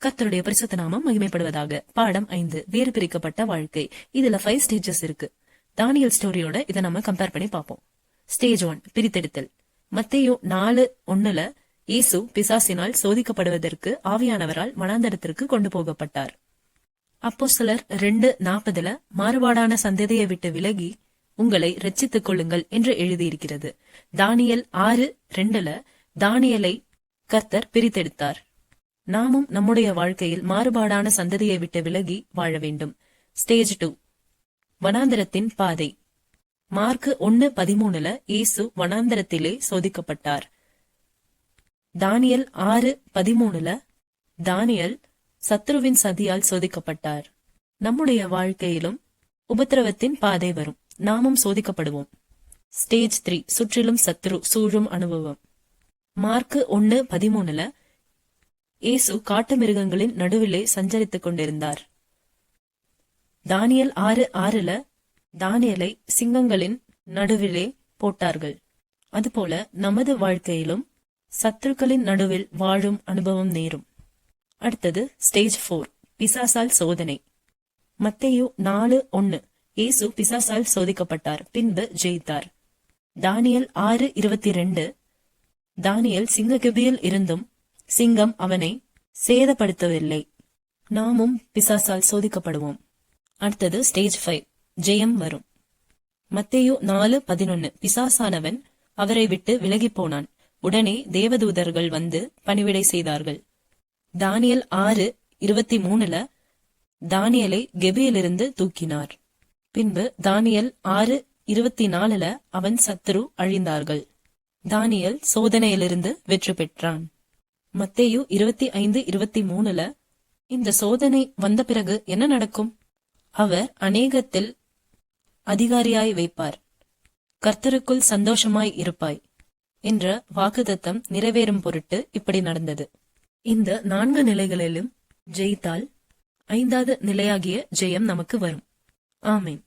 கர்த்தருடைய பரிசுத்த நாமம் மகிமைப்படுவதாக. பாடம் 5, வேறு பிரிக்கப்பட்ட வாழ்க்கை. இதுல 5 ஸ்டேஜஸ் இருக்கு. தானியல் ஸ்டோரியோட இதை நம்ம கம்பேர் பண்ணி பார்ப்போம். ஸ்டேஜ் 1, பிரித்தெடுத்தல். மத்தேயு 4:1 இயேசு பிசாசினால் சோதிக்கப்படுவதற்கு ஆவியானவரால் வனாந்தரத்திற்கு கொண்டு போகப்பட்டார். அப்போஸ்தலர் 2:40 மாறுபாடான சந்ததியை விட்டு விலகி உங்களை ரட்சித்துக் கொள்ளுங்கள் என்று எழுதியிருக்கிறது. தானியல் 6:2 தானியலை கர்த்தர் பிரித்தெடுத்தார். நாமும் நம்முடைய வாழ்க்கையில் மாறுபாடான சந்ததியை விட்டு விலகி வாழ வேண்டும். ஸ்டேஜ் 2, வனாந்தரத்தின் பாதை. மார்க் 1:13 இயேசு வனாந்தரத்திலே சோதிக்கப்பட்டார். தானியல் 6:13 தானியல் சத்ருவின் சதியால் சோதிக்கப்பட்டார். நம்முடைய வாழ்க்கையிலும் உபத்திரவத்தின் பாதை வரும். நாமும் சோதிக்கப்படுவோம். ஸ்டேஜ் 3, சுற்றிலும் சத்ரு சூழும் அனுபவம். மார்க் 1:13 இயேசு காட்டு மிருகங்களின் நடுவிலே சஞ்சரித்துக் கொண்டிருந்தார். தானியல் 6:6 தானியலை சிங்கங்களின் நடுவிலே போட்டார்கள். அதுபோல நமது வாழ்க்கையிலும் சத்துருக்களின் நடுவில் வாழும் அனுபவம் நேரும். அடுத்தது ஸ்டேஜ் 4, பிசாசால் சோதனை. மத்தேயு 4:1 இயேசு பிசாசால் சோதிக்கப்பட்டார், பின்பு ஜெயித்தார். தானியல் 6:22 தானியல் சிங்கக்கெபியில் இருந்தும் சிங்கம் அவனை சேதப்படுத்தவில்லை. நாமும் பிசாசால் சோதிக்கப்படுவோம். அடுத்தது ஸ்டேஜ் 5, ஜெயம் வரும். மத்தேயு 4:11 பிசாசானவன் அவரை விட்டு விலகி போனான். உடனே தேவதூதர்கள் வந்து பணிவிடை செய்தார்கள். தானியல் 6:23 தானியலை கெபியிலிருந்து தூக்கினார். பின்பு தானியல் 6:24 அவன் சத்துரு அழிந்தார்கள். தானியல் சோதனையிலிருந்து வெற்றி பெற்றான். மத்தேயு 25:23 இந்த சோதனை வந்த பிறகு என்ன நடக்கும்? அவர் அநேகத்தில் அதிகாரியாய் வைப்பார். கர்த்தருக்குள் சந்தோஷமாய் இருப்பாய் என்ற வாக்குத்தத்தம் நிறைவேறும் பொருட்டு இப்படி நடந்தது. இந்த 4 நிலைகளிலும் ஜெயித்தால் 5வது நிலையாகிய ஜெயம் நமக்கு வரும். ஆமென்.